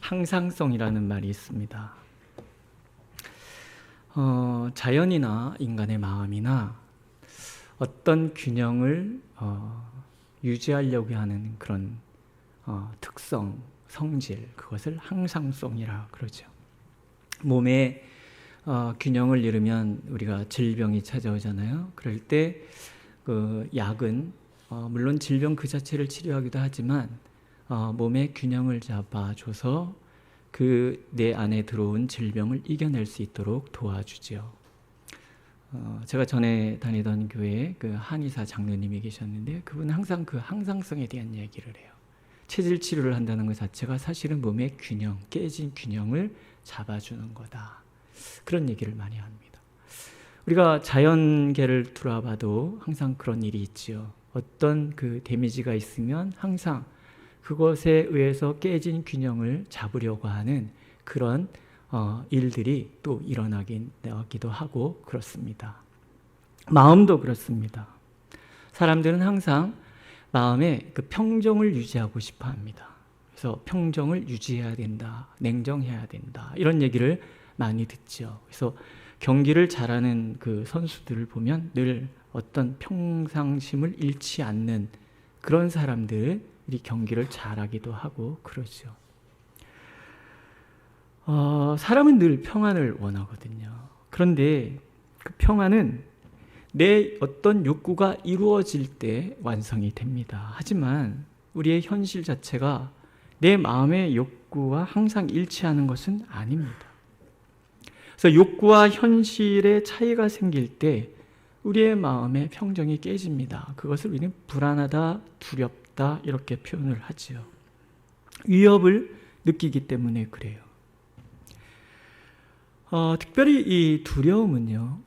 항상성이라는 말이 있습니다. 자연이나 인간의 마음이나 어떤 균형을 유지하려고 하는 그런 특성, 성질, 그것을 항상성이라 그러죠. 몸의 균형을 잃으면 우리가 질병이 찾아오잖아요. 그럴 때 그 약은 물론 질병 그 자체를 치료하기도 하지만 몸의 균형을 잡아줘서 그 내 안에 들어온 질병을 이겨낼 수 있도록 도와주죠. 제가 전에 다니던 교회에 그 한의사 장로님이 계셨는데 그분은 항상 그 항상성에 대한 얘기를 해요. 체질 치료를 한다는 것 자체가 사실은 몸의 균형, 깨진 균형을 잡아주는 거다. 그런 얘기를 많이 합니다. 우리가 자연계를 들어봐도 항상 그런 일이 있지요. 어떤 그 데미지가 있으면 항상 그것에 의해서 깨진 균형을 잡으려고 하는 그런 일들이 또 일어나기도 하고 그렇습니다. 마음도 그렇습니다. 사람들은 항상 마음에 그 평정을 유지하고 싶어 합니다. 그래서 평정을 유지해야 된다, 냉정해야 된다, 이런 얘기를 많이 듣죠. 그래서 경기를 잘하는 그 선수들을 보면 늘 어떤 평상심을 잃지 않는 그런 사람들이 경기를 잘하기도 하고 그러죠. 사람은 늘 평안을 원하거든요. 그런데 그 평안은 내 어떤 욕구가 이루어질 때 완성이 됩니다. 하지만 우리의 현실 자체가 내 마음의 욕구와 항상 일치하는 것은 아닙니다. 그래서 욕구와 현실의 차이가 생길 때 우리의 마음의 평정이 깨집니다. 그것을 우리는 불안하다, 두렵다 이렇게 표현을 하지요. 위협을 느끼기 때문에 그래요. 특별히 이 두려움은요,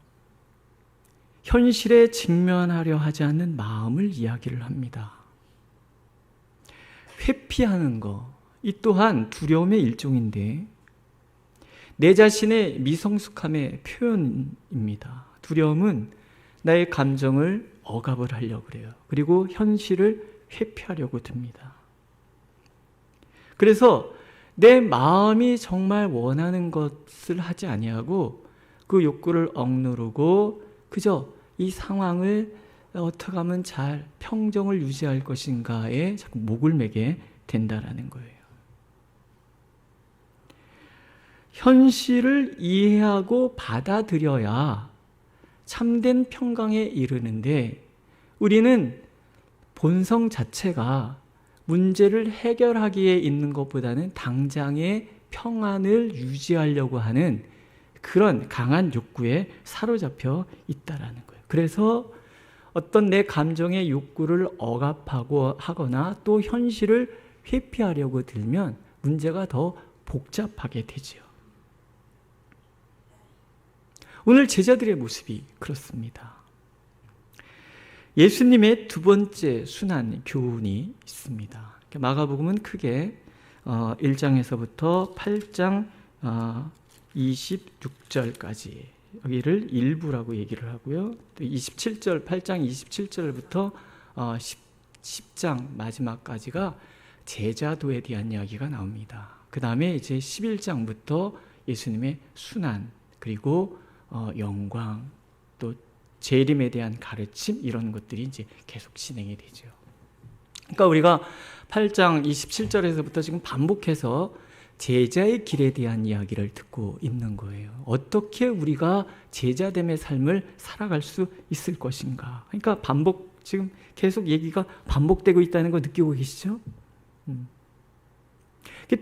현실에 직면하려 하지 않는 마음을 이야기를 합니다. 회피하는 거, 이 또한 두려움의 일종인데 내 자신의 미성숙함의 표현입니다. 두려움은 나의 감정을 억압을 하려고 그래요. 그리고 현실을 회피하려고 듭니다. 그래서 내 마음이 정말 원하는 것을 하지 아니하고 그 욕구를 억누르고 그저 이 상황을 어떻게 하면 잘 평정을 유지할 것인가에 자꾸 목을 매게 된다라는 거예요. 현실을 이해하고 받아들여야 참된 평강에 이르는데 우리는 본성 자체가 문제를 해결하기에 있는 것보다는 당장의 평안을 유지하려고 하는 그런 강한 욕구에 사로잡혀 있다라는 거예요. 그래서 어떤 내 감정의 욕구를 억압하고 하거나 또 현실을 회피하려고 들면 문제가 더 복잡하게 되지요. 오늘 제자들의 모습이 그렇습니다. 예수님의 두 번째 순환 교훈이 있습니다. 마가복음은 크게 1장에서부터 8장 26절까지 여기를 일부라고 얘기를 하고요. 또 27절, 8장 27절부터 10장 마지막까지가 제자도에 대한 이야기가 나옵니다. 그 다음에 이제 11장부터 예수님의 순환, 그리고 영광, 또 재림에 대한 가르침, 이런 것들이 이제 계속 진행이 되죠. 그러니까 우리가 8장 27절에서부터 지금 반복해서 제자의 길에 대한 이야기를 듣고 있는 거예요. 어떻게 우리가 제자됨의 삶을 살아갈 수 있을 것인가. 그러니까 지금 계속 얘기가 반복되고 있다는 거 느끼고 계시죠?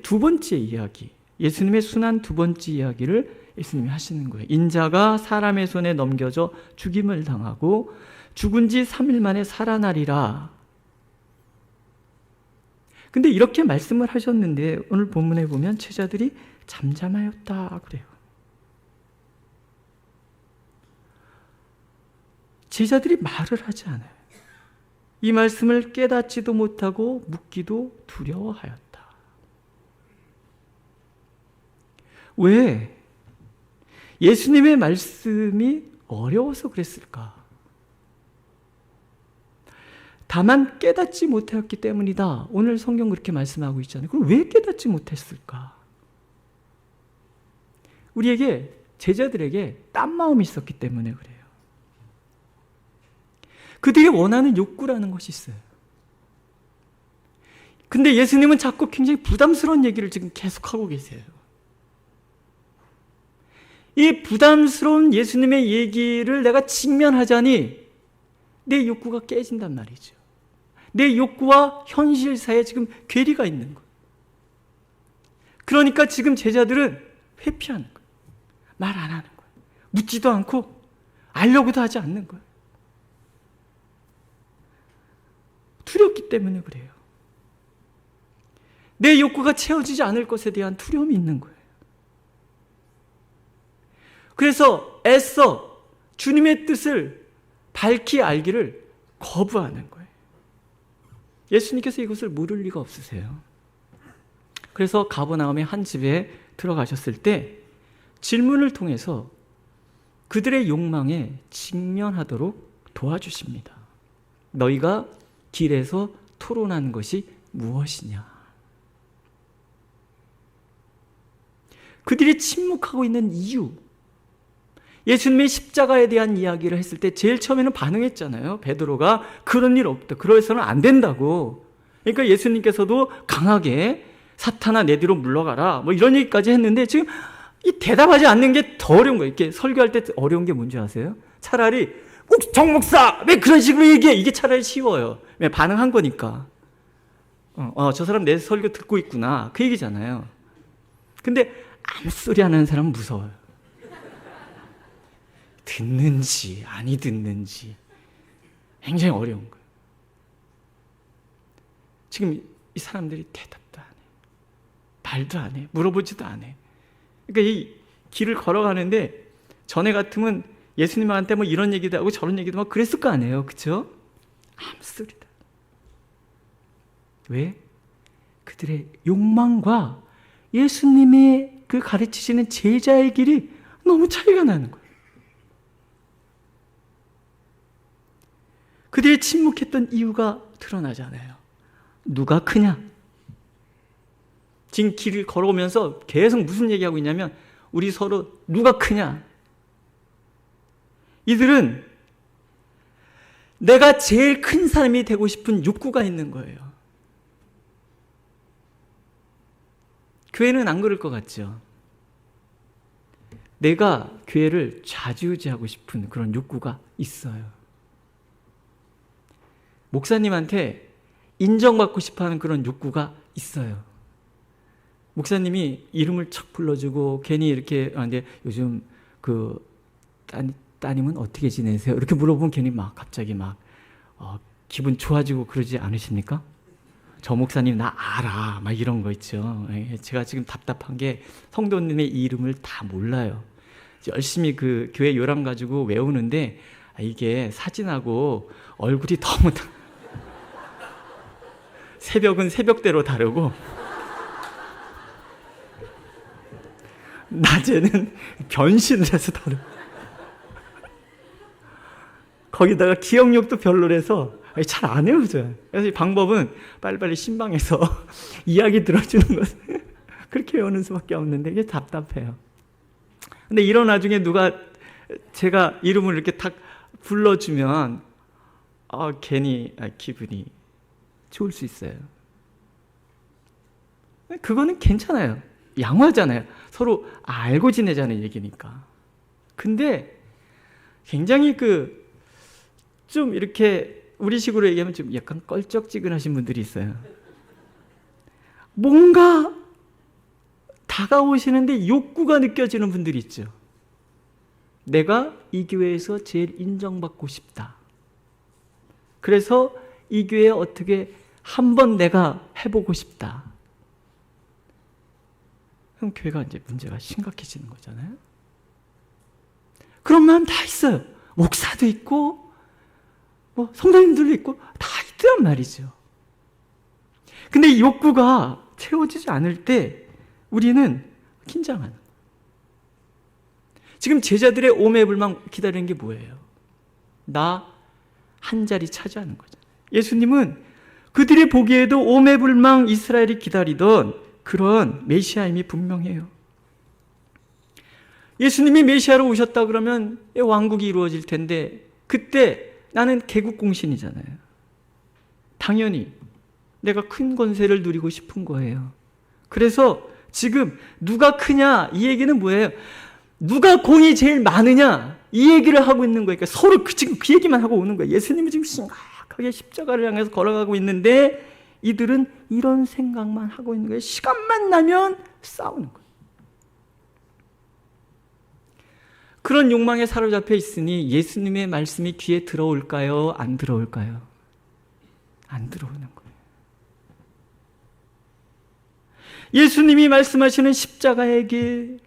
두 번째 이야기, 예수님의 순환 두 번째 이야기를 예수님이 하시는 거예요. 인자가 사람의 손에 넘겨져 죽임을 당하고 죽은 지 3일 만에 살아나리라. 근데 이렇게 말씀을 하셨는데 오늘 본문에 보면 제자들이 잠잠하였다 그래요. 제자들이 말을 하지 않아요. 이 말씀을 깨닫지도 못하고 묻기도 두려워하였다. 왜? 예수님의 말씀이 어려워서 그랬을까? 다만 깨닫지 못하였기 때문이다. 오늘 성경 그렇게 말씀하고 있잖아요. 그럼 왜 깨닫지 못했을까? 우리에게, 제자들에게 딴 마음이 있었기 때문에 그래요. 그들이 원하는 욕구라는 것이 있어요. 근데 예수님은 자꾸 굉장히 부담스러운 얘기를 지금 계속하고 계세요. 이 부담스러운 예수님의 얘기를 내가 직면하자니 내 욕구가 깨진단 말이죠. 내 욕구와 현실 사이에 지금 괴리가 있는 거예요. 그러니까 지금 제자들은 회피하는 거예요. 말 안 하는 거예요. 묻지도 않고 알려고도 하지 않는 거예요. 두렵기 때문에 그래요. 내 욕구가 채워지지 않을 것에 대한 두려움이 있는 거예요. 그래서 애써 주님의 뜻을 밝히 알기를 거부하는 거예요. 예수님께서 이것을 물을 리가 없으세요. 그래서 가버나움의 한 집에 들어가셨을 때 질문을 통해서 그들의 욕망에 직면하도록 도와주십니다. 너희가 길에서 토론하는 것이 무엇이냐? 그들이 침묵하고 있는 이유, 예수님의 십자가에 대한 이야기를 했을 때 제일 처음에는 반응했잖아요. 베드로가 그런 일 없다, 그러해서는 안 된다고. 그러니까 예수님께서도 강하게 사탄아 내 뒤로 물러가라 뭐 이런 얘기까지 했는데 지금 이 대답하지 않는 게 더 어려운 거예요. 이렇게 설교할 때 어려운 게 뭔지 아세요? 차라리 정 목사 왜 그런 식으로 얘기해? 이게 차라리 쉬워요. 왜? 반응한 거니까. 저 사람 내 설교 듣고 있구나 그 얘기잖아요. 근데 아무 소리 안 하는 사람은 무서워요. 듣는지 아니 듣는지 굉장히 어려운 거예요. 지금 이 사람들이 대답도 안 해, 말도 안 해, 물어보지도 안 해. 그러니까 이 길을 걸어가는데 전에 같으면 예수님한테 뭐 이런 얘기도 하고 저런 얘기도 막 그랬을 거 아니에요, 그렇죠? 아무 소리도. 왜? 그들의 욕망과 예수님의 그 가르치시는 제자의 길이 너무 차이가 나는 거예요. 그들이 침묵했던 이유가 드러나잖아요. 누가 크냐? 지금 길을 걸어오면서 계속 무슨 얘기하고 있냐면 우리 서로 누가 크냐? 이들은 내가 제일 큰 사람이 되고 싶은 욕구가 있는 거예요. 교회는 안 그럴 것 같죠? 내가 교회를 좌지우지하고 싶은 그런 욕구가 있어요. 목사님한테 인정받고 싶어하는 그런 욕구가 있어요. 목사님이 이름을 척 불러주고 괜히 이렇게 근데 요즘 그 따님은 어떻게 지내세요? 이렇게 물어보면 괜히 막 갑자기 막 기분 좋아지고 그러지 않으십니까? 저 목사님 나 알아 막 이런 거 있죠. 제가 지금 답답한 게 성도님의 이름을 다 몰라요. 열심히 그 교회 요람 가지고 외우는데 이게 사진하고 얼굴이 너무 새벽은 새벽대로 다르고 낮에는 변신을 해서 다르고 거기다가 기억력도 별로라서 잘 안 외워져요. 그래서 이 방법은 빨리빨리 신방에서 이야기 들어주는 것 그렇게 외우는 수밖에 없는데 이게 답답해요. 근데 이런 와중에 누가 제가 이름을 이렇게 탁 불러주면 괜히 기분이 좋을 수 있어요. 그거는 괜찮아요. 양호하잖아요. 서로 알고 지내자는 얘기니까. 근데 굉장히 좀 이렇게 우리식으로 얘기하면 좀 약간 껄쩍지근하신 분들이 있어요. 뭔가 다가오시는데 욕구가 느껴지는 분들이 있죠. 내가 이 교회에서 제일 인정받고 싶다. 그래서 이 교회에 어떻게 한번 내가 해보고 싶다. 그럼 교회가 이제 문제가 심각해지는 거잖아요. 그런 마음 다 있어요. 목사도 있고 뭐 성도님들도 있고 다 있단 말이죠. 근데 이 욕구가 채워지지 않을 때 우리는 긴장하는 거예요. 지금 제자들의 오매불망 기다리는 게 뭐예요? 나 한 자리 차지하는 거잖아요. 예수님은 그들이 보기에도 오매불망 이스라엘이 기다리던 그런 메시아임이 분명해요. 예수님이 메시아로 오셨다 그러면 왕국이 이루어질 텐데 그때 나는 개국공신이잖아요. 당연히 내가 큰 권세를 누리고 싶은 거예요. 그래서 지금 누가 크냐 이 얘기는 뭐예요? 누가 공이 제일 많으냐 이 얘기를 하고 있는 거예요. 그러니까 서로 지금 그 얘기만 하고 오는 거예요. 예수님은 지금 심각하게 십자가를 향해서 걸어가고 있는데 이들은 이런 생각만 하고 있는 거예요. 시간만 나면 싸우는 거예요. 그런 욕망에 사로잡혀 있으니 예수님의 말씀이 귀에 들어올까요? 안 들어올까요? 안 들어오는 거예요. 예수님이 말씀하시는 십자가의 길,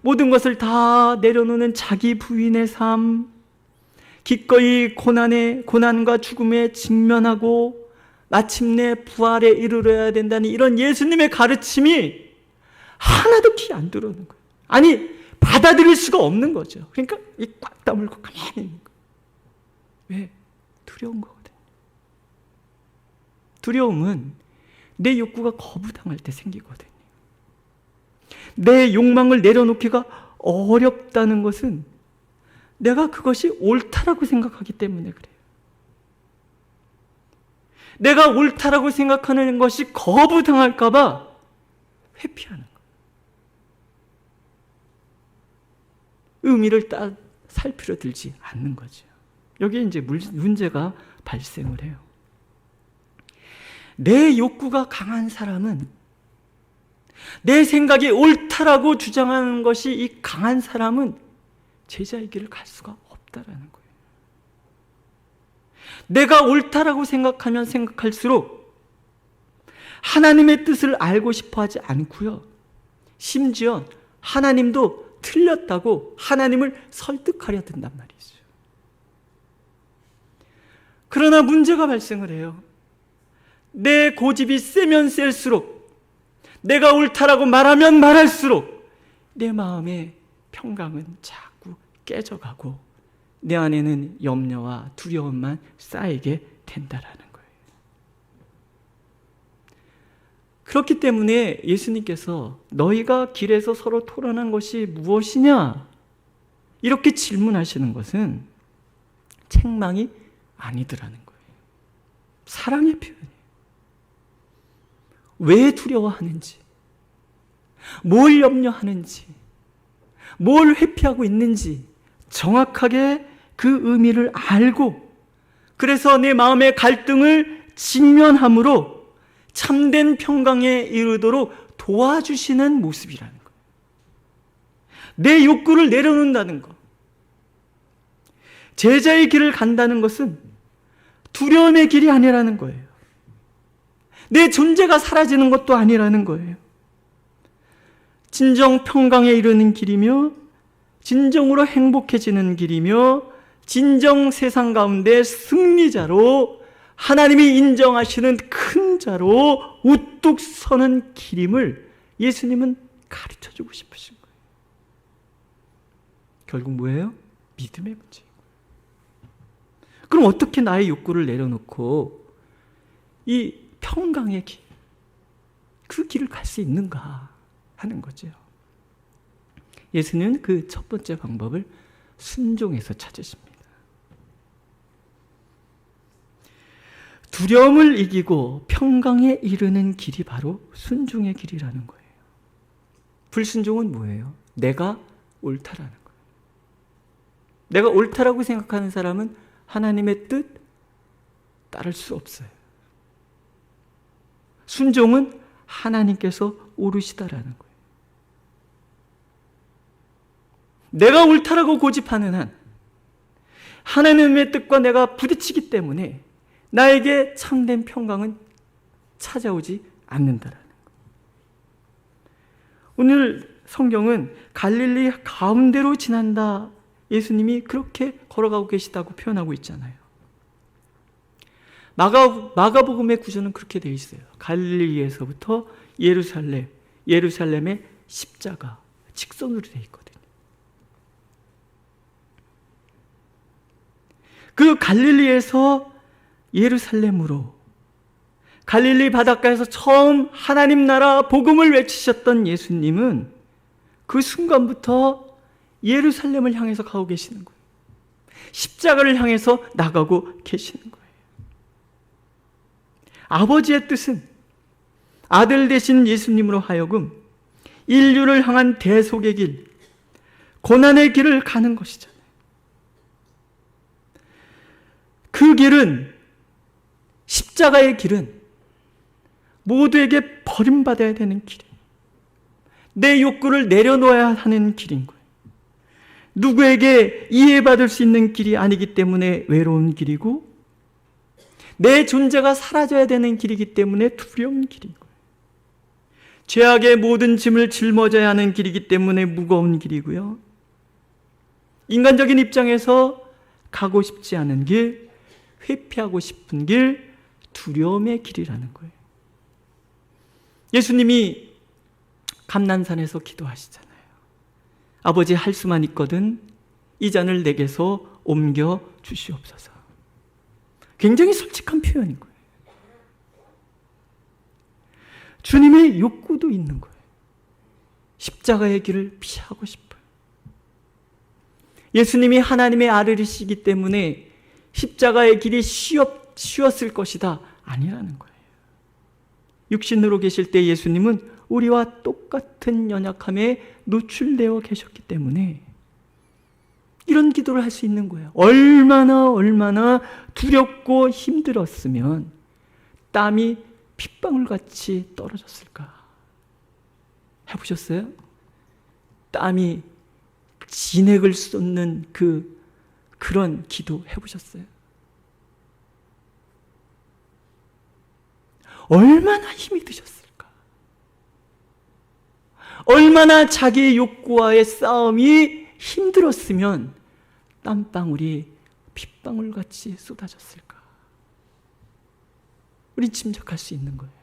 모든 것을 다 내려놓는 자기 부인의 삶, 기꺼이 고난과 죽음에 직면하고 마침내 부활에 이르러야 된다는 이런 예수님의 가르침이 하나도 귀에 안 들어오는 거예요. 아니, 받아들일 수가 없는 거죠. 그러니까 이 꽉 다물고 가만히 있는 거예요. 왜? 두려운 거거든요. 두려움은 내 욕구가 거부당할 때 생기거든요. 내 욕망을 내려놓기가 어렵다는 것은 내가 그것이 옳다라고 생각하기 때문에 그래요. 내가 옳다라고 생각하는 것이 거부당할까 봐 회피하는 거예요. 의미를 딱 살피려 들지 않는 거죠. 여기에 이제 문제가 발생을 해요. 내 욕구가 강한 사람은, 내 생각이 옳다라고 주장하는 것이 이 강한 사람은 제자의 길을 갈 수가 없다라는 거예요. 내가 옳다라고 생각하면 생각할수록 하나님의 뜻을 알고 싶어 하지 않고요. 심지어 하나님도 틀렸다고 하나님을 설득하려 든단 말이죠. 그러나 문제가 발생을 해요. 내 고집이 세면 셀수록, 내가 옳다라고 말하면 말할수록 내 마음의 평강은 자꾸 깨져가고 내 안에는 염려와 두려움만 쌓이게 된다라는 거예요. 그렇기 때문에 예수님께서 너희가 길에서 서로 토론한 것이 무엇이냐? 이렇게 질문하시는 것은 책망이 아니더라는 거예요. 사랑의 표현이에요. 왜 두려워하는지, 뭘 염려하는지, 뭘 회피하고 있는지 정확하게 그 의미를 알고, 그래서 내 마음의 갈등을 직면함으로 참된 평강에 이르도록 도와주시는 모습이라는 거예요. 내 욕구를 내려놓는다는 것. 제자의 길을 간다는 것은 두려움의 길이 아니라는 거예요. 내 존재가 사라지는 것도 아니라는 거예요. 진정 평강에 이르는 길이며, 진정으로 행복해지는 길이며, 진정 세상 가운데 승리자로 하나님이 인정하시는 큰 자로 우뚝 서는 길임을 예수님은 가르쳐주고 싶으신 거예요. 결국 뭐예요? 믿음의 문제예요. 그럼 어떻게 나의 욕구를 내려놓고 이 평강의 길, 그 길을 갈 수 있는가 하는 거죠. 예수는 그 첫 번째 방법을 순종에서 찾으십니다. 두려움을 이기고 평강에 이르는 길이 바로 순종의 길이라는 거예요. 불순종은 뭐예요? 내가 옳다라는 거예요. 내가 옳다라고 생각하는 사람은 하나님의 뜻 따를 수 없어요. 순종은 하나님께서 옳으시다라는 거예요. 내가 옳다라고 고집하는 한 하나님의 뜻과 내가 부딪히기 때문에 나에게 참된 평강은 찾아오지 않는다라는 거예요. 오늘 성경은 갈릴리 가운데로 지난다, 예수님이 그렇게 걸어가고 계시다고 표현하고 있잖아요. 마가복음의 구조는 그렇게 되어 있어요. 갈릴리에서부터 예루살렘의 십자가 직선으로 되어 있거든요. 그 갈릴리에서 예루살렘으로, 갈릴리 바닷가에서 처음 하나님 나라 복음을 외치셨던 예수님은 그 순간부터 예루살렘을 향해서 가고 계시는 거예요. 십자가를 향해서 나가고 계시는 거예요. 아버지의 뜻은 아들 되신 예수님으로 하여금 인류를 향한 대속의 길, 고난의 길을 가는 것이잖아요. 그 길은, 십자가의 길은 모두에게 버림받아야 되는 길이에요. 내 욕구를 내려놓아야 하는 길인 거예요. 누구에게 이해받을 수 있는 길이 아니기 때문에 외로운 길이고, 내 존재가 사라져야 되는 길이기 때문에 두려운 길인 거예요. 죄악의 모든 짐을 짊어져야 하는 길이기 때문에 무거운 길이고요. 인간적인 입장에서 가고 싶지 않은 길, 회피하고 싶은 길, 두려움의 길이라는 거예요. 예수님이 감난산에서 기도하시잖아요. 아버지, 할 수만 있거든 이 잔을 내게서 옮겨 주시옵소서. 굉장히 솔직한 표현인 거예요. 주님의 욕구도 있는 거예요. 십자가의 길을 피하고 싶어요. 예수님이 하나님의 아들이시기 때문에 십자가의 길이 쉬웠을 것이다, 아니라는 거예요. 육신으로 계실 때 예수님은 우리와 똑같은 연약함에 노출되어 계셨기 때문에 이런 기도를 할 수 있는 거예요. 얼마나 두렵고 힘들었으면 땀이 핏방울같이 떨어졌을까. 해보셨어요? 땀이 진액을 쏟는 그런 기도 해보셨어요? 얼마나 힘이 드셨을까? 얼마나 자기의 욕구와의 싸움이 힘들었으면 땀방울이 핏방울같이 쏟아졌을까? 우린 짐작할 수 있는 거예요.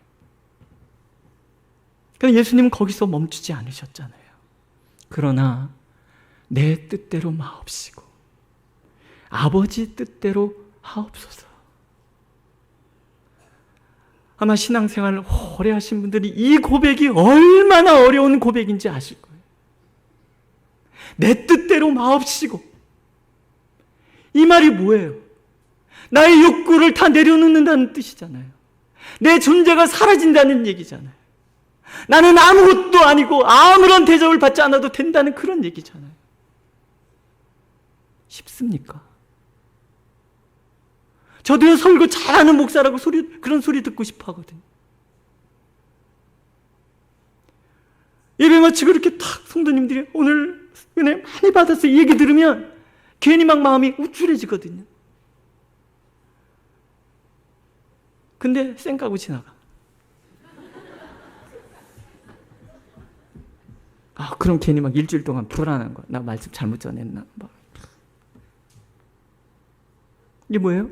그러니까 예수님은 거기서 멈추지 않으셨잖아요. 그러나 내 뜻대로 마옵시고 아버지 뜻대로 하옵소서. 아마 신앙생활을 오래 하신 분들이 이 고백이 얼마나 어려운 고백인지 아실 거예요. 내 뜻대로 마옵시고. 이 말이 뭐예요? 나의 욕구를 다 내려놓는다는 뜻이잖아요. 내 존재가 사라진다는 얘기잖아요. 나는 아무것도 아니고 아무런 대접을 받지 않아도 된다는 그런 얘기잖아요. 쉽습니까? 저도요, 설교 잘하는 목사라고 그런 소리 듣고 싶어 하거든요. 예배 마치고 이렇게 탁 성도님들이 오늘 은혜 많이 받았어요, 이 얘기 들으면 괜히 막 마음이 우쭐해지거든요. 근데 쌩 까고 지나가. 그럼 괜히 막 일주일 동안 불안한 거야. 나 말씀 잘못 전했나? 이게 뭐예요?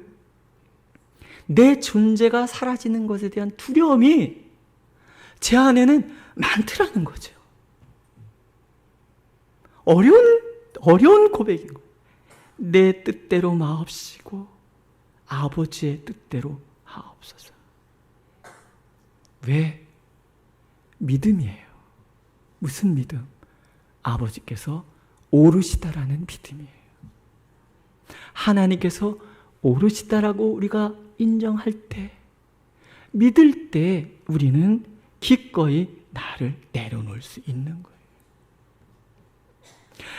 내 존재가 사라지는 것에 대한 두려움이 제 안에는 많더라는 거죠. 어려운 고백인 거예요. 내 뜻대로 마옵시고 아버지의 뜻대로 하옵소서. 왜? 믿음이에요. 무슨 믿음? 아버지께서 오르시다라는 믿음이에요. 하나님께서 오르시다라고 우리가 인정할 때, 믿을 때 우리는 기꺼이 나를 내려놓을 수 있는 거예요.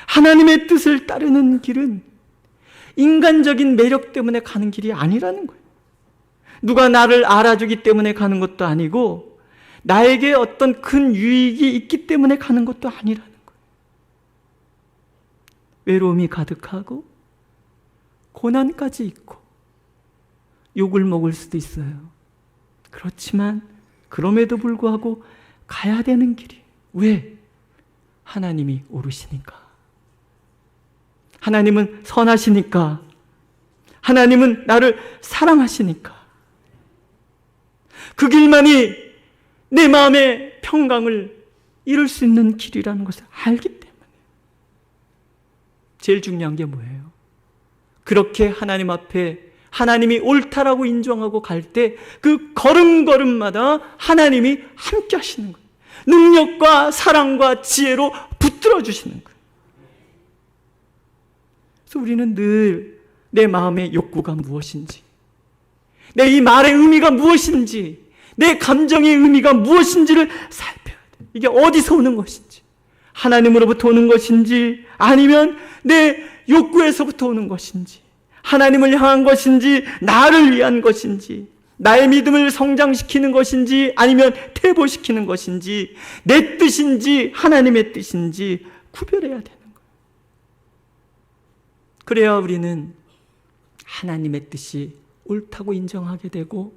하나님의 뜻을 따르는 길은 인간적인 매력 때문에 가는 길이 아니라는 거예요. 누가 나를 알아주기 때문에 가는 것도 아니고 나에게 어떤 큰 유익이 있기 때문에 가는 것도 아니라는 거예요. 외로움이 가득하고 고난까지 있고 욕을 먹을 수도 있어요. 그렇지만 그럼에도 불구하고 가야 되는 길이. 왜? 하나님이 오르시니까. 하나님은 선하시니까. 하나님은 나를 사랑하시니까. 그 길만이 내 마음의 평강을 이룰 수 있는 길이라는 것을 알기 때문에. 제일 중요한 게 뭐예요? 그렇게 하나님 앞에 하나님이 옳다라고 인정하고 갈 때 그 걸음걸음마다 하나님이 함께 하시는 거예요. 능력과 사랑과 지혜로 붙들어 주시는 거예요. 그래서 우리는 늘 내 마음의 욕구가 무엇인지, 내 이 말의 의미가 무엇인지, 내 감정의 의미가 무엇인지를 살펴야 돼. 이게 어디서 오는 것인지, 하나님으로부터 오는 것인지 아니면 내 욕구에서부터 오는 것인지, 하나님을 향한 것인지 나를 위한 것인지, 나의 믿음을 성장시키는 것인지 아니면 퇴보시키는 것인지, 내 뜻인지 하나님의 뜻인지 구별해야 되는 거예요. 그래야 우리는 하나님의 뜻이 옳다고 인정하게 되고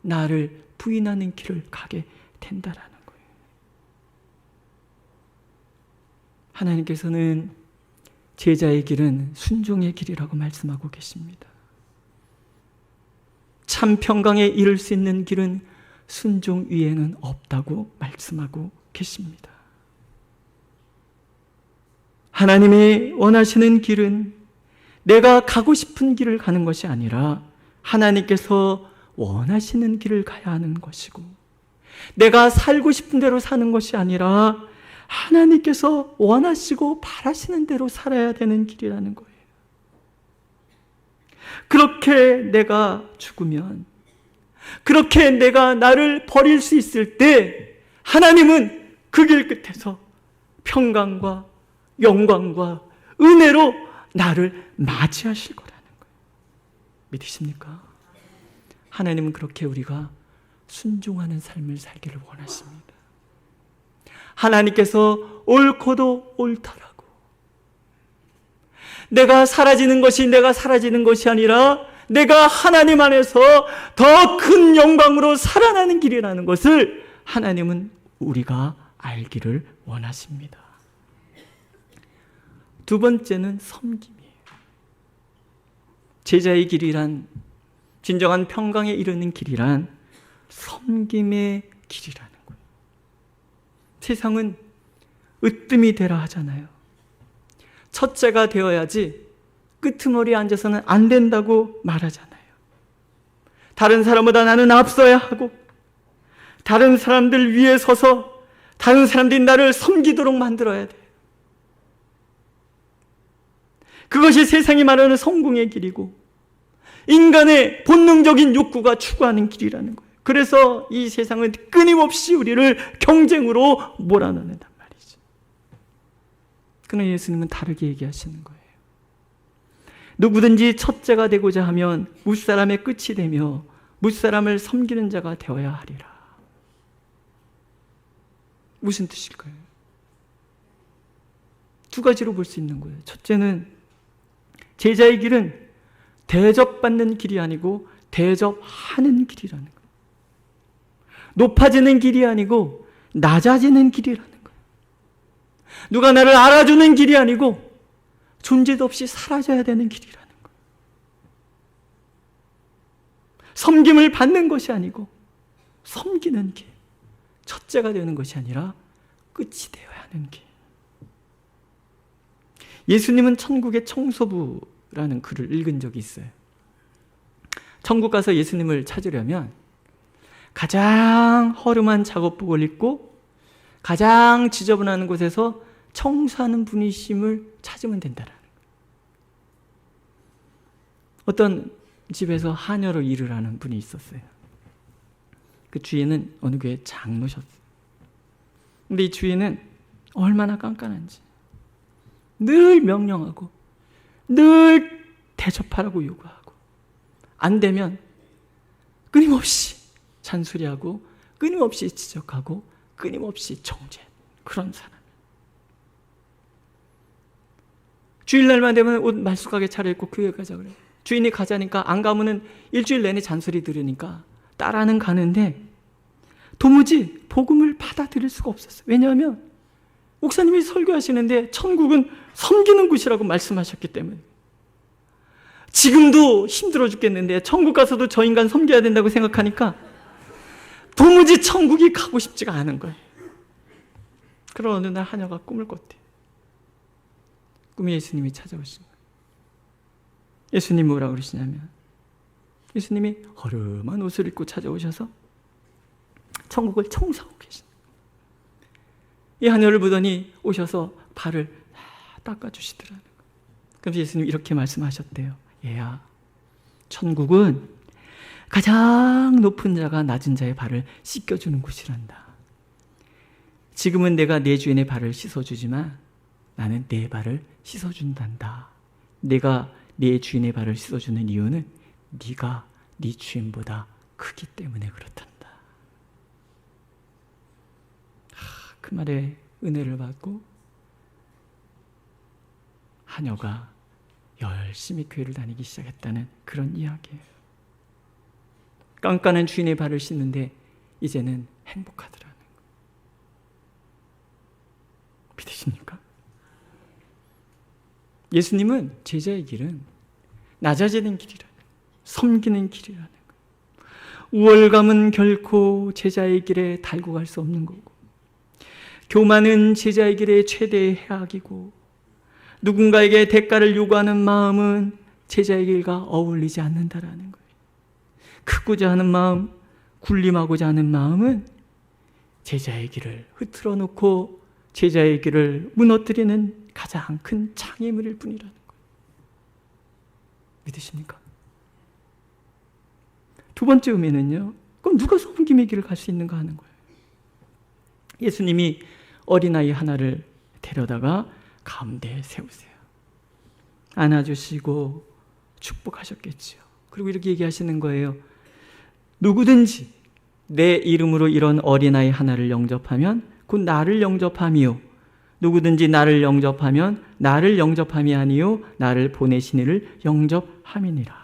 나를 부인하는 길을 가게 된다라는 거예요. 하나님께서는 제자의 길은 순종의 길이라고 말씀하고 계십니다. 참 평강에 이를 수 있는 길은 순종 위에는 없다고 말씀하고 계십니다. 하나님이 원하시는 길은 내가 가고 싶은 길을 가는 것이 아니라 하나님께서 원하시는 길을 가야 하는 것이고, 내가 살고 싶은 대로 사는 것이 아니라 하나님께서 원하시고 바라시는 대로 살아야 되는 길이라는 거예요. 그렇게 내가 죽으면, 그렇게 내가 나를 버릴 수 있을 때 하나님은 그 길 끝에서 평강과 영광과 은혜로 나를 맞이하실 거라는 거예요. 믿으십니까? 하나님은 그렇게 우리가 순종하는 삶을 살기를 원하십니다. 하나님께서 옳고도 옳다라고, 내가 사라지는 것이 내가 사라지는 것이 아니라 내가 하나님 안에서 더 큰 영광으로 살아나는 길이라는 것을 하나님은 우리가 알기를 원하십니다. 두 번째는 섬김이에요. 제자의 길이란, 진정한 평강에 이르는 길이란 섬김의 길이라는 거예요. 세상은 으뜸이 되라 하잖아요. 첫째가 되어야지 끄트머리에 앉아서는 안 된다고 말하잖아요. 다른 사람보다 나는 앞서야 하고, 다른 사람들 위에 서서 다른 사람들이 나를 섬기도록 만들어야 돼. 그것이 세상이 말하는 성공의 길이고 인간의 본능적인 욕구가 추구하는 길이라는 거예요. 그래서 이 세상은 끊임없이 우리를 경쟁으로 몰아넣는단 말이죠. 그러나 예수님은 다르게 얘기하시는 거예요. 누구든지 첫째가 되고자 하면 무사람의 끝이 되며 무사람을 섬기는 자가 되어야 하리라. 무슨 뜻일까요? 두 가지로 볼 수 있는 거예요. 첫째는 제자의 길은 대접받는 길이 아니고 대접하는 길이라는 거예요. 높아지는 길이 아니고 낮아지는 길이라는 거예요. 누가 나를 알아주는 길이 아니고 존재도 없이 사라져야 되는 길이라는 거예요. 섬김을 받는 것이 아니고 섬기는 길, 첫째가 되는 것이 아니라 끝이 되어야 하는 길. 예수님은 천국의 청소부라는 글을 읽은 적이 있어요. 천국 가서 예수님을 찾으려면 가장 허름한 작업복을 입고 가장 지저분한 곳에서 청소하는 분이심을 찾으면 된다는 거예요. 어떤 집에서 하녀로 일을 하는 분이 있었어요. 그 주인은 어느 교회 장로셨어요. 근데 이 주인은 얼마나 깐깐한지 늘 명령하고 늘 대접하라고 요구하고, 안 되면 끊임없이 잔소리하고 끊임없이 지적하고 끊임없이 정죄, 그런 사람. 주일날만 되면 옷 말쑥하게 차려입고 교회 가자 그래요. 주인이 가자니까 안 가면은 일주일 내내 잔소리 들으니까 따라는 가는데 도무지 복음을 받아들일 수가 없었어요. 왜냐하면 목사님이 설교하시는데 천국은 섬기는 곳이라고 말씀하셨기 때문에. 지금도 힘들어 죽겠는데 천국 가서도 저 인간 섬겨야 된다고 생각하니까 도무지 천국이 가고 싶지가 않은 거예요. 그런 어느 날 하녀가 꿈을 꿨대요. 꿈에 예수님이 찾아오신 거예요. 예수님 뭐라고 그러시냐면, 예수님이 허름한 옷을 입고 찾아오셔서 천국을 청소하고 계신 거예요. 이 하녀를 보더니 오셔서 발을 닦아주시더라는 거예요. 그래서 예수님 이렇게 말씀하셨대요. 얘야, 천국은 가장 높은 자가 낮은 자의 발을 씻겨주는 곳이란다. 지금은 내가 내 주인의 발을 씻어주지만 나는 내 발을 씻어준단다. 내가 내 주인의 발을 씻어주는 이유는 네가 네 주인보다 크기 때문에 그렇단다. 그 말에 은혜를 받고 하녀가 열심히 교회를 다니기 시작했다는 그런 이야기예요. 깐깐한 주인의 발을 씻는데 이제는 행복하더라는 거예요. 믿으십니까? 예수님은 제자의 길은 낮아지는 길이라는 거예요. 섬기는 길이라는 거예요. 우월감은 결코 제자의 길에 달고 갈 수 없는 거고, 교만은 제자의 길의 최대의 해악이고, 누군가에게 대가를 요구하는 마음은 제자의 길과 어울리지 않는다라는 거예요. 크고자 하는 마음, 군림하고자 하는 마음은 제자의 길을 흐트러 놓고 제자의 길을 무너뜨리는 가장 큰 장애물일 뿐이라는 거예요. 믿으십니까? 두 번째 의미는요, 그럼 누가 섬김의 길을 갈 수 있는가 하는 거예요. 예수님이 어린아이 하나를 데려다가 가운데에 세우세요. 안아주시고 축복하셨겠지요. 그리고 이렇게 얘기하시는 거예요. 누구든지 내 이름으로 이런 어린아이 하나를 영접하면 곧 나를 영접함이요. 누구든지 나를 영접하면 나를 영접함이 아니요 나를 보내신 이를 영접함이니라.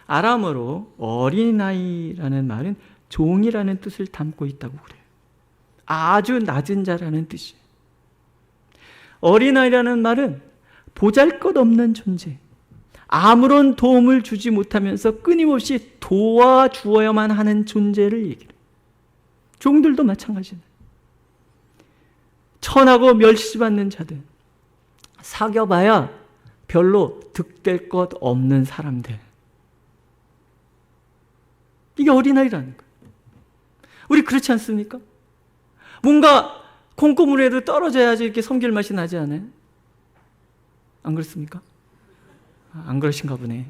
아람어로 어린아이라는 말은 종이라는 뜻을 담고 있다고 그래요. 아주 낮은 자라는 뜻이에요. 어린아이라는 말은 보잘것없는 존재, 아무런 도움을 주지 못하면서 끊임없이 도와주어야만 하는 존재를 얘기해요. 종들도 마찬가지예요. 천하고 멸시받는 자들, 사귀어봐야 별로 득될 것 없는 사람들, 이게 어린아이라는 거예요. 우리 그렇지 않습니까? 뭔가 콩고물에도 떨어져야지 이렇게 섬길 맛이 나지 않아요? 안 그렇습니까? 안 그러신가 보네.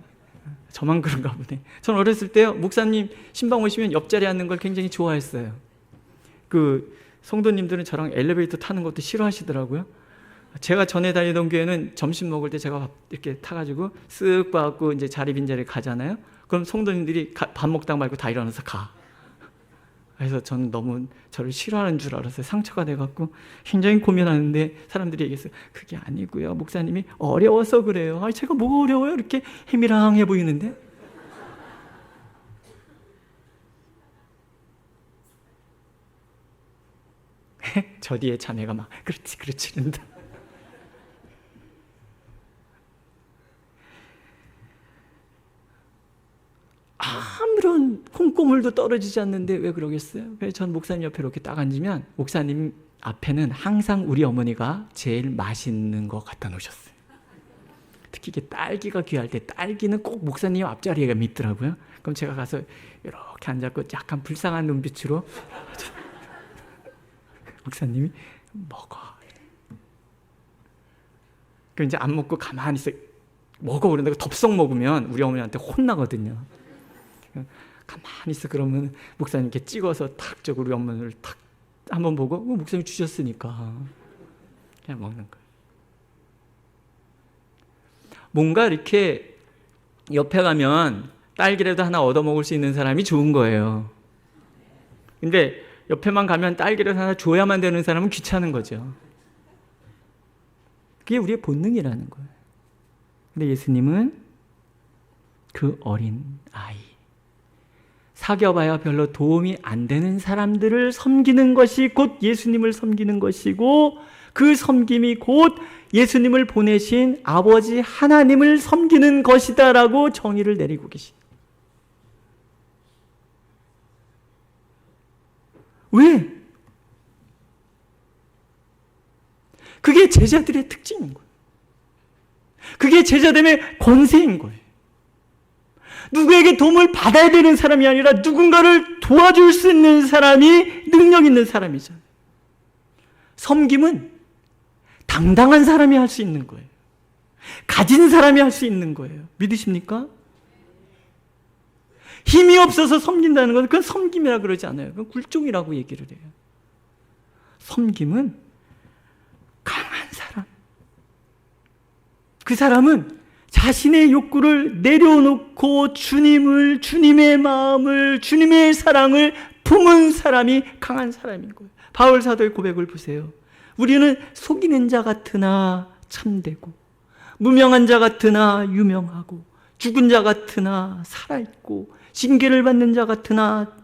저만 그런가 보네. 전 어렸을 때요, 목사님 신방 오시면 옆자리에 앉는 걸 굉장히 좋아했어요. 그 성도님들은 저랑 엘리베이터 타는 것도 싫어하시더라고요. 제가 전에 다니던 교회는 점심 먹을 때 제가 이렇게 타가지고 쓱 봐갖고 이제 자리 빈자리에 가잖아요. 그럼 성도님들이 밥 먹다가 말고 다 일어나서 가. 그래서 저는 너무 저를 싫어하는 줄 알았어요. 상처가 돼갖고 굉장히 고민하는데 사람들이 얘기했어요. 그게 아니고요, 목사님이 어려워서 그래요. 아니, 제가 뭐가 어려워요? 이렇게 해미랑해 보이는데. 저 뒤에 자매가 막 그렇지 그렇지 이런다. 아무런 콩고물도 떨어지지 않는데 왜 그러겠어요? 그래서 전 목사님 옆에 이렇게 딱 앉으면 목사님 앞에는 항상 우리 어머니가 제일 맛있는 거 갖다 놓으셨어요. 특히 이게 딸기가 귀할 때 딸기는 꼭 목사님 앞자리에 있더라고요. 그럼 제가 가서 이렇게 앉았고 약간 불쌍한 눈빛으로 목사님이 먹어. 그럼 이제 안 먹고 가만히 있어. 먹어 그런다고 덥석 먹으면 우리 어머니한테 혼나거든요. 가만히 있어. 그러면 목사님께 찍어서 탁 저고 우리 어머니를 탁 한번 보고 목사님 주셨으니까 그냥 먹는 거예요. 뭔가 이렇게 옆에 가면 딸기라도 하나 얻어 먹을 수 있는 사람이 좋은 거예요. 근데 옆에만 가면 딸기라도 하나 줘야만 되는 사람은 귀찮은 거죠. 그게 우리의 본능이라는 거예요. 근데 예수님은 그 어린 아이, 사귀어봐야 별로 도움이 안 되는 사람들을 섬기는 것이 곧 예수님을 섬기는 것이고, 그 섬김이 곧 예수님을 보내신 아버지 하나님을 섬기는 것이다라고 정의를 내리고 계십니다. 왜? 그게 제자들의 특징인 거예요. 그게 제자됨의 권세인 거예요. 누구에게 도움을 받아야 되는 사람이 아니라 누군가를 도와줄 수 있는 사람이 능력 있는 사람이잖아요. 섬김은 당당한 사람이 할 수 있는 거예요. 가진 사람이 할 수 있는 거예요. 믿으십니까? 힘이 없어서 섬긴다는 것은 그건 섬김이라 그러지 않아요. 그건 굴종이라고 얘기를 해요. 섬김은 강한 사람. 그 사람은 자신의 욕구를 내려놓고 주님의 마음을, 주님의 사랑을 품은 사람이 강한 사람인 거예요. 바울 사도의 고백을 보세요. 우리는 속이는 자 같으나 참되고, 무명한 자 같으나 유명하고, 죽은 자 같으나 살아있고, 징계를 받는 자 같으나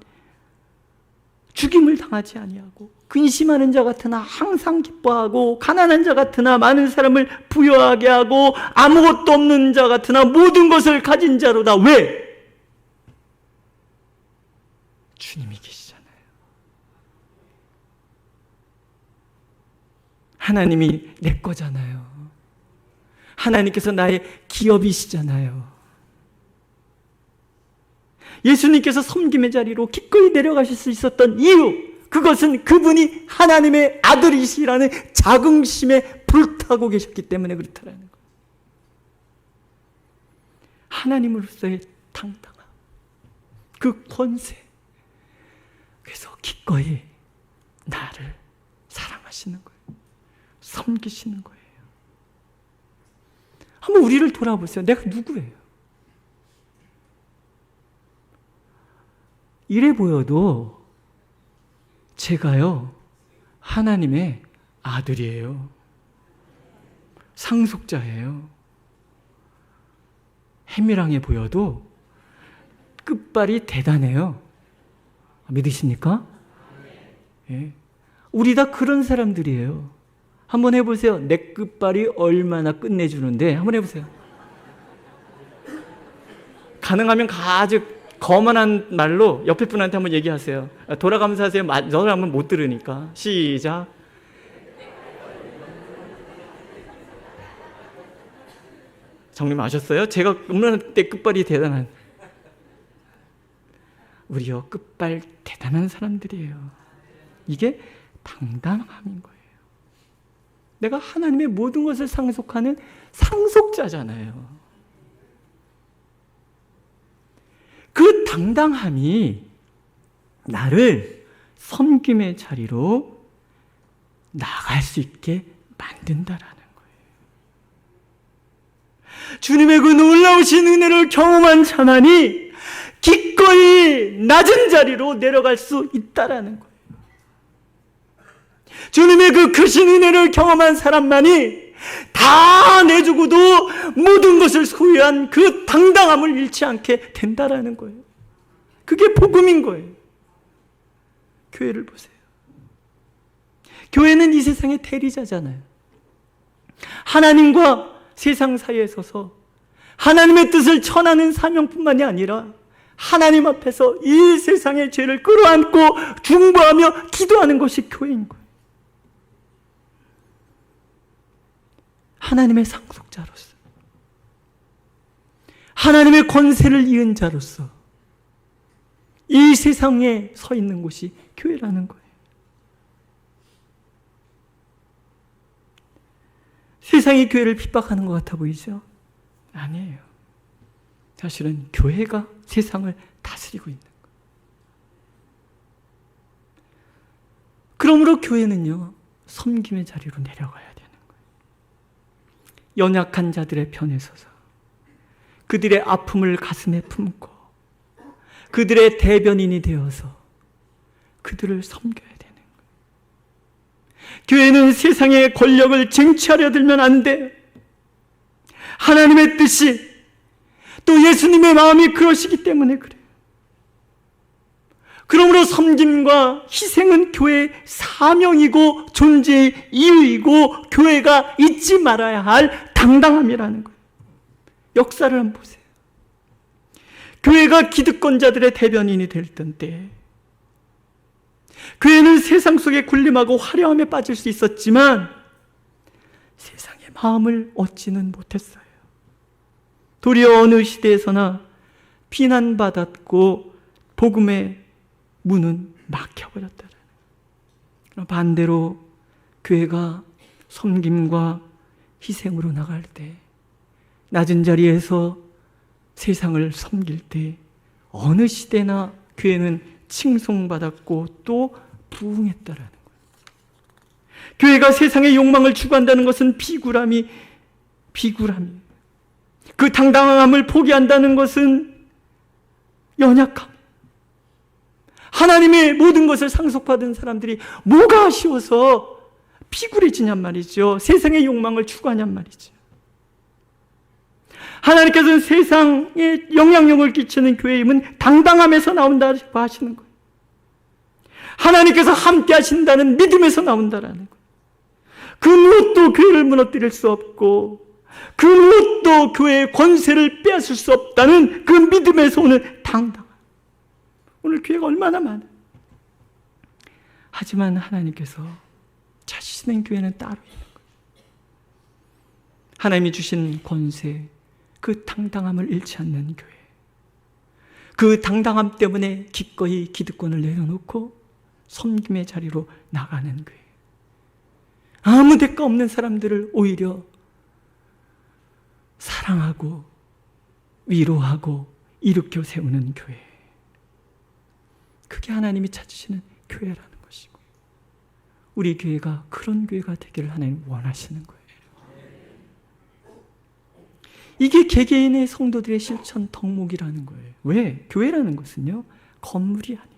죽임을 당하지 아니하고, 근심하는 자 같으나 항상 기뻐하고, 가난한 자 같으나 많은 사람을 부유하게 하고, 아무것도 없는 자 같으나 모든 것을 가진 자로다. 왜? 주님이 계시잖아요. 하나님이 내 거잖아요. 하나님께서 나의 기업이시잖아요. 예수님께서 섬김의 자리로 기꺼이 내려가실 수 있었던 이유, 그것은 그분이 하나님의 아들이시라는 자긍심에 불타고 계셨기 때문에 그렇다라는 거예요. 하나님으로서의 당당함, 그 권세. 그래서 기꺼이 나를 사랑하시는 거예요. 섬기시는 거예요. 한번 우리를 돌아보세요. 내가 누구예요? 이래 보여도 제가요, 하나님의 아들이에요. 상속자예요. 해밀하게 보여도 끝발이 대단해요. 믿으십니까? 예. 우리 다 그런 사람들이에요. 한번 해보세요. 내 끝발이 얼마나 끝내주는데 한번 해보세요. 가능하면 아주 거만한 말로 옆에 분한테 한번 얘기하세요. 돌아가면서 하세요. 너를 하면 못 들으니까. 시작. 장님 아셨어요? 제가 얼마나 때 끝발이 대단한. 우리요, 끝발 대단한 사람들이에요. 이게 당당함인 거예요. 내가 하나님의 모든 것을 상속하는 상속자잖아요. 그 당당함이 나를 섬김의 자리로 나갈 수 있게 만든다라는 거예요. 주님의 그 놀라우신 은혜를 경험한 자만이 기꺼이 낮은 자리로 내려갈 수 있다라는 거예요. 주님의 그 크신 은혜를 경험한 사람만이 다 내주고도 모든 것을 소유한 그 당당함을 잃지 않게 된다라는 거예요. 그게 복음인 거예요. 교회를 보세요. 교회는 이 세상의 대리자잖아요. 하나님과 세상 사이에 서서 하나님의 뜻을 전하는 사명뿐만이 아니라 하나님 앞에서 이 세상의 죄를 끌어안고 중보하며 기도하는 것이 교회인 거예요. 하나님의 상속자로서, 하나님의 권세를 이은 자로서 이 세상에 서 있는 곳이 교회라는 거예요. 세상이 교회를 핍박하는 것 같아 보이죠? 아니에요. 사실은 교회가 세상을 다스리고 있는 거예요. 그러므로 교회는요, 섬김의 자리로 내려가야 되는 거예요. 연약한 자들의 편에 서서 그들의 아픔을 가슴에 품고 그들의 대변인이 되어서 그들을 섬겨야 되는 거예요. 교회는 세상의 권력을 쟁취하려 들면 안 돼요. 하나님의 뜻이 또 예수님의 마음이 그러시기 때문에 그래요. 그러므로 섬김과 희생은 교회의 사명이고 존재의 이유이고 교회가 잊지 말아야 할 당당함이라는 거예요. 역사를 한번 보세요. 교회가 기득권자들의 대변인이 될 때 교회는 세상 속에 군림하고 화려함에 빠질 수 있었지만 세상의 마음을 얻지는 못했어요. 도리어 어느 시대에서나 비난받았고 복음의 문은 막혀버렸다. 반대로 교회가 섬김과 희생으로 나갈 때 낮은 자리에서 세상을 섬길 때 어느 시대나 교회는 칭송받았고 또 부흥했다라는 거예요. 교회가 세상의 욕망을 추구한다는 것은 비굴함이에요. 그 당당함을 포기한다는 것은 연약함. 하나님의 모든 것을 상속받은 사람들이 뭐가 아쉬워서 비굴해지냔 말이죠. 세상의 욕망을 추구하냔 말이죠. 하나님께서는 세상에 영향력을 끼치는 교회의 힘은 당당함에서 나온다고 하시는 거예요. 하나님께서 함께 하신다는 믿음에서 나온다라는 거예요. 그 무엇도 교회를 무너뜨릴 수 없고 그 무엇도 교회의 권세를 빼앗을 수 없다는 그 믿음에서 오는 당당함. 오늘 교회가 얼마나 많아요. 하지만 하나님께서 자신의 교회는 따로 있는 거예요. 하나님이 주신 권세, 그 당당함을 잃지 않는 교회. 그 당당함 때문에 기꺼이 기득권을 내려놓고 섬김의 자리로 나가는 교회. 아무 대가 없는 사람들을 오히려 사랑하고 위로하고 일으켜 세우는 교회. 그게 하나님이 찾으시는 교회라는 것이고, 우리 교회가 그런 교회가 되기를 하나님 원하시는 거예요. 이게 개개인의 성도들의 실천 덕목이라는 거예요. 왜? 교회라는 것은요, 건물이 아니에요.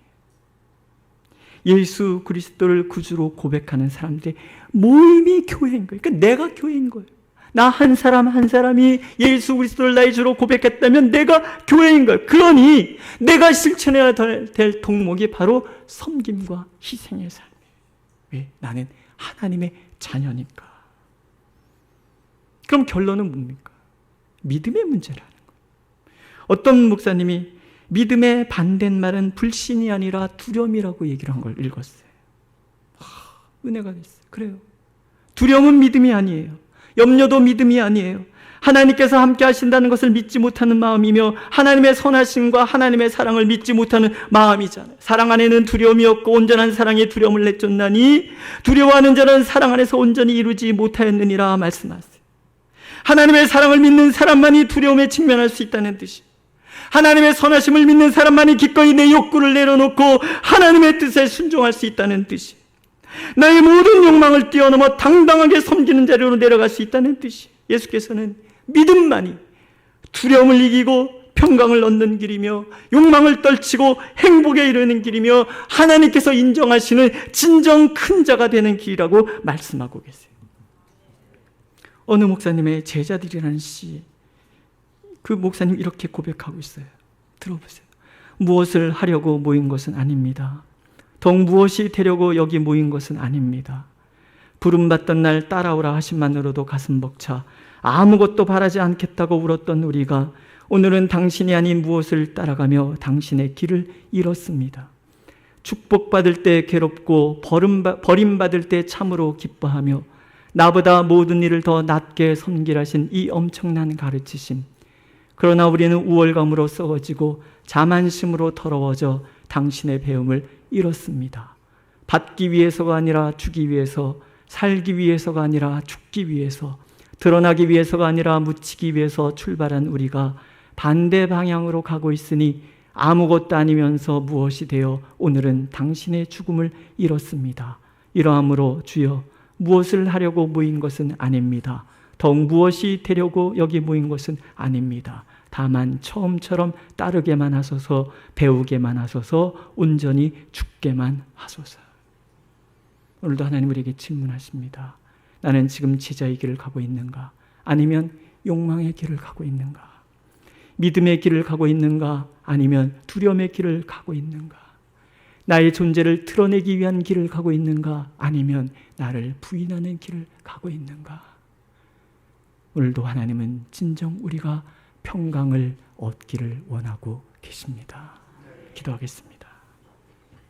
예수 그리스도를 구주로 고백하는 사람들의 모임이 교회인 거예요. 그러니까 내가 교회인 거예요. 나 한 사람 한 사람이 예수 그리스도를 나의 주로 고백했다면 내가 교회인 거예요. 그러니 내가 실천해야 될 덕목이 바로 섬김과 희생의 삶이에요. 왜? 나는 하나님의 자녀니까. 그럼 결론은 뭡니까? 믿음의 문제라는 거예요. 어떤 목사님이 믿음의 반대말은 불신이 아니라 두려움이라고 얘기를 한 걸 읽었어요. 은혜가 됐어요. 그래요. 두려움은 믿음이 아니에요. 염려도 믿음이 아니에요. 하나님께서 함께 하신다는 것을 믿지 못하는 마음이며 하나님의 선하심과 하나님의 사랑을 믿지 못하는 마음이잖아요. 사랑 안에는 두려움이 없고 온전한 사랑에 두려움을 내쫓나니 두려워하는 자는 사랑 안에서 온전히 이루지 못하였느니라 말씀하세요. 하나님의 사랑을 믿는 사람만이 두려움에 직면할 수 있다는 뜻이에요. 하나님의 선하심을 믿는 사람만이 기꺼이 내 욕구를 내려놓고 하나님의 뜻에 순종할 수 있다는 뜻이에요. 나의 모든 욕망을 뛰어넘어 당당하게 섬기는 자리로 내려갈 수 있다는 뜻이에요. 예수께서는 믿음만이 두려움을 이기고 평강을 얻는 길이며 욕망을 떨치고 행복에 이르는 길이며 하나님께서 인정하시는 진정 큰 자가 되는 길이라고 말씀하고 계세요. 어느 목사님의 제자들이라는 시, 그 목사님 이렇게 고백하고 있어요. 들어보세요. 무엇을 하려고 모인 것은 아닙니다. 더욱 무엇이 되려고 여기 모인 것은 아닙니다. 부름받던 날 따라오라 하심만으로도 가슴 벅차 아무것도 바라지 않겠다고 울었던 우리가 오늘은 당신이 아닌 무엇을 따라가며 당신의 길을 잃었습니다. 축복받을 때 괴롭고 버림받을 때 참으로 기뻐하며 나보다 모든 일을 더 낮게 섬기라신 이 엄청난 가르치심. 그러나 우리는 우월감으로 썩어지고 자만심으로 더러워져 당신의 배움을 잃었습니다. 받기 위해서가 아니라 주기 위해서, 살기 위해서가 아니라 죽기 위해서, 드러나기 위해서가 아니라 묻히기 위해서 출발한 우리가 반대 방향으로 가고 있으니 아무것도 아니면서 무엇이 되어 오늘은 당신의 죽음을 잃었습니다. 이러함으로 주여 무엇을 하려고 모인 것은 아닙니다. 더욱 무엇이 되려고 여기 모인 것은 아닙니다. 다만 처음처럼 따르게만 하소서, 배우게만 하소서, 온전히 죽게만 하소서. 오늘도 하나님 우리에게 질문하십니다. 나는 지금 제자의 길을 가고 있는가? 아니면 욕망의 길을 가고 있는가? 믿음의 길을 가고 있는가? 아니면 두려움의 길을 가고 있는가? 나의 존재를 드러내기 위한 길을 가고 있는가? 아니면 나를 부인하는 길을 가고 있는가? 오늘도 하나님은 진정 우리가 평강을 얻기를 원하고 계십니다. 기도하겠습니다.